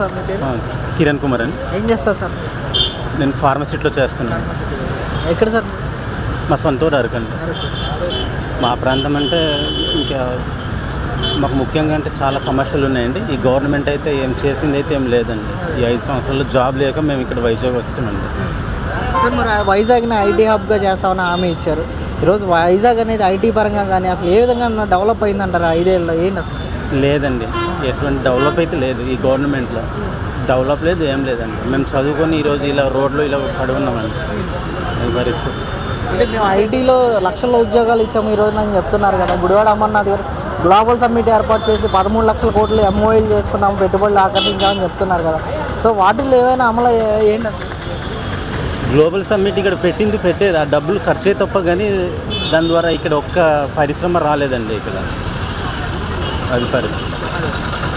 Sir మీ పేరు? కిరణ్ కుమార్ అండి. ఏం చేస్తారు సార్? నేను ఫార్మసీలో చేస్తున్నాను. ఎక్కడ సార్? మా సొంత ఊరు అరకండి. మా ప్రాంతం అంటే ఇంకా మాకు ముఖ్యంగా అంటే చాలా సమస్యలు ఉన్నాయండి. ఈ గవర్నమెంట్ అయితే ఏం చేసింది అయితే ఏం లేదండి. ఈ 5 సంవత్సరాల్లో జాబ్ లేక మేము ఇక్కడ వైజాగ్ వస్తున్నామండి. సార్ మరి వైజాగ్ని ఐటీ హబ్గా చేస్తామని హామీ ఇచ్చారు. ఈరోజు వైజాగ్ అనేది ఐటీ పరంగా కానీ అసలు ఏ విధంగా డెవలప్ అయిందంటారు 5 ఏళ్ళలో? ఏంటి అసలు? లేదండి, ఎటువంటి డెవలప్ అయితే లేదు. ఈ గవర్నమెంట్లో డెవలప్ లేదు, ఏం లేదండి. మేము చదువుకొని ఈరోజు ఇలా రోడ్లో ఇలా పడి ఉన్నామండి. అది పరిస్థితి. అంటే మేము ఐటీలో లక్షల ఉద్యోగాలు ఇచ్చాము ఈరోజు అని చెప్తున్నారు కదా. గుడివాడ అమర్నాథ్ గారు గ్లోబల్ సమ్మిట్ ఏర్పాటు చేసి 13 లక్షల కోట్లు ఎంఓఏలు చేసుకున్నాము, పెట్టుబడులు ఆకర్షించామని చెప్తున్నారు కదా. సో వాటిల్లో ఏమైనా అమలు ఏంటి? గ్లోబల్ సమ్మిట్ ఇక్కడ పెట్టేది ఆ డబ్బులు ఖర్చే తప్ప కానీ దాని ద్వారా ఇక్కడ ఒక్క పరిశ్రమ రాలేదండి ఇక్కడ. అది పరిస్థితి.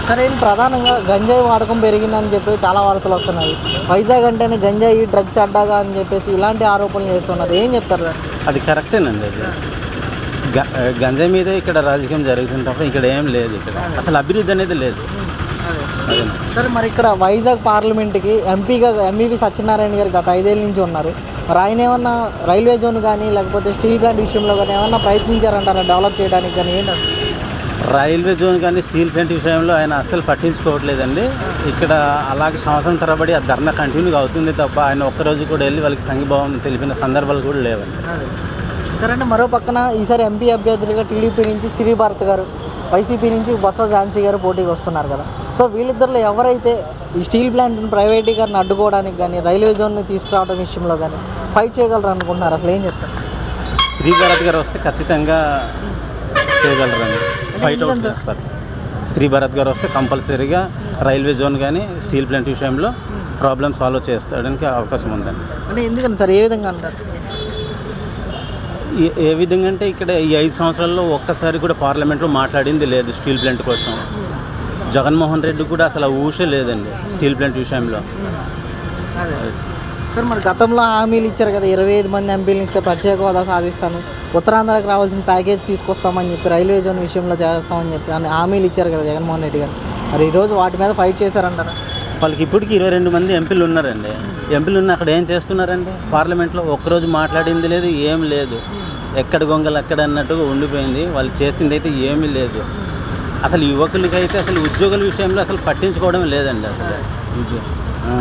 సరే, ప్రధానంగా గంజాయి వాడకం పెరిగిందని చెప్పి చాలా వార్తలు వస్తున్నాయి. వైజాగ్ అంటేనే గంజాయి డ్రగ్స్ అడ్డాగా అని చెప్పేసి ఇలాంటి ఆరోపణలు చేస్తున్నారు. ఏం చెప్తారు? అది కరెక్టేనండి. అది గంజాయి మీద ఇక్కడ రాజకీయం జరుగుతుంది తప్ప ఇక్కడ ఏం లేదు. ఇక్కడ అసలు అభివృద్ధి అనేది లేదు. సరే, మరి ఇక్కడ వైజాగ్ పార్లమెంట్కి ఎంపీగా ఎంఈవి సత్యనారాయణ గారు గత 5 ఏళ్ళ నుంచి ఉన్నారు. మరి ఆయన ఏమన్నా రైల్వే జోన్ కానీ లేకపోతే స్టీల్ ప్లాంట్ విషయంలో కానీ ఏమన్నా ప్రయత్నించారంటారా డెవలప్ చేయడానికి? కానీ ఏంటంటే రైల్వే జోన్ కానీ స్టీల్ ప్లాంట్ విషయంలో ఆయన అస్సలు పట్టించుకోవట్లేదండి. ఇక్కడ అలాగే సంవత్సరం తరబడి ఆ ధర్నా కంటిన్యూగా అవుతుంది తప్ప ఆయన ఒక్కరోజు కూడా వెళ్ళి వాళ్ళకి సంఘీభావం తెలిపిన సందర్భాలు కూడా లేవండి. సరే, అంటే మరో పక్కన ఈసారి ఎంపీ అభ్యర్థులుగా టీడీపీ నుంచి శ్రీభారత్ గారు, వైసీపీ నుంచి బొత్స ఝాన్సీ గారు పోటీకి వస్తున్నారు కదా. సో వీళ్ళిద్దరిలో ఎవరైతే ఈ స్టీల్ ప్లాంట్ని ప్రైవేటీకరణ అడ్డుకోవడానికి కానీ రైల్వే జోన్ని తీసుకురావడం విషయంలో కానీ ఫైట్ చేయగలరు అనుకుంటున్నారు? అసలు ఏం చెప్తారు? శ్రీభారత్ గారు వస్తే ఖచ్చితంగా చేయగలరండి, ఫైట్ అవుట్ చేస్తారు. శ్రీభారత్ గారు వస్తే కంపల్సరీగా రైల్వే జోన్ కానీ స్టీల్ ప్లాంట్ విషయంలో ప్రాబ్లమ్ సాల్వ్ చేస్తాడానికి అవకాశం ఉందండి. అంటే ఎందుకని సార్? ఏ విధంగా అంటారు? ఏ విధంగా అంటే ఇక్కడ ఈ 5 సంవత్సరాల్లో ఒక్కసారి కూడా పార్లమెంట్లో మాట్లాడింది లేదు స్టీల్ ప్లాంట్ కోసం. జగన్మోహన్ రెడ్డి కూడా అసలు ఊసే లేదండి స్టీల్ ప్లాంట్ విషయంలో. సార్, మరి గతంలో హామీలు ఇచ్చారు కదా, 25 మంది ఎంపీలను ఇస్తే ప్రత్యేక హోదా సాధిస్తాను, ఉత్తరాంధ్రకు రావాల్సిన ప్యాకేజ్ తీసుకొస్తామని చెప్పి, రైల్వే జోన్ విషయంలో చేస్తామని చెప్పి అని హామీలు ఇచ్చారు కదా జగన్మోహన్ రెడ్డి గారు. మరి ఈరోజు వాటి మీద ఫైట్ చేశారంటారా? వాళ్ళకి ఇప్పటికి 22 మంది ఎంపీలు ఉన్నారండి. ఎంపీలు ఉన్న అక్కడ ఏం చేస్తున్నారండి? పార్లమెంట్లో ఒక్కరోజు మాట్లాడింది లేదు, ఏం లేదు. ఎక్కడ గొంగలు అక్కడ అన్నట్టుగా ఉండిపోయింది. వాళ్ళు చేసింది అయితే ఏమీ లేదు. అసలు యువకులకైతే అసలు ఉద్యోగుల విషయంలో అసలు పట్టించుకోవడం లేదండి అసలు.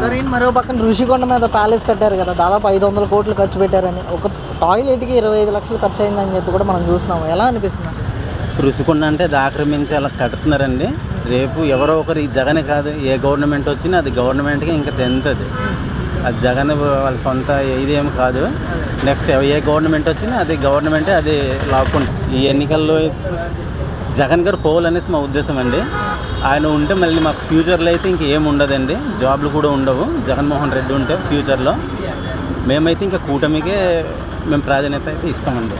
సరే, మరో పక్కన ఋషికొండ మీద ప్యాలెస్ కట్టారు కదా, దాదాపు 500 కోట్లు ఖర్చు పెట్టారని, ఒక టాయిలెట్కి 25 లక్షలు ఖర్చు అయిందని చెప్పి కూడా మనం చూస్తున్నాము. ఎలా అనిపిస్తుంది? ఋషికొండ అంటే అది ఆక్రమించి అలా కడుతున్నారండి. రేపు ఎవరో ఒకరు, ఈ జగన్ కాదు ఏ గవర్నమెంట్ వచ్చినా అది గవర్నమెంట్కి ఇంకా చెందుతుంది. అది జగన్ వాళ్ళ సొంత ఇదేం కాదు. నెక్స్ట్ ఏ గవర్నమెంట్ వచ్చినా అది గవర్నమెంటే అది లాక్కుంటుంది. ఈ ఎన్నికల్లో జగన్ గారు పోవాలనేసి మా ఉద్దేశం అండి. ఆయన ఉంటే మళ్ళీ మాకు ఫ్యూచర్లో అయితే ఇంకేం ఉండదండి, జాబ్లు కూడా ఉండవు. జగన్మోహన్ రెడ్డి ఉంటే ఫ్యూచర్లో మేమైతే ఇంకా కూటమికే మేము ప్రాధాన్యత అయితే ఇస్తామండి.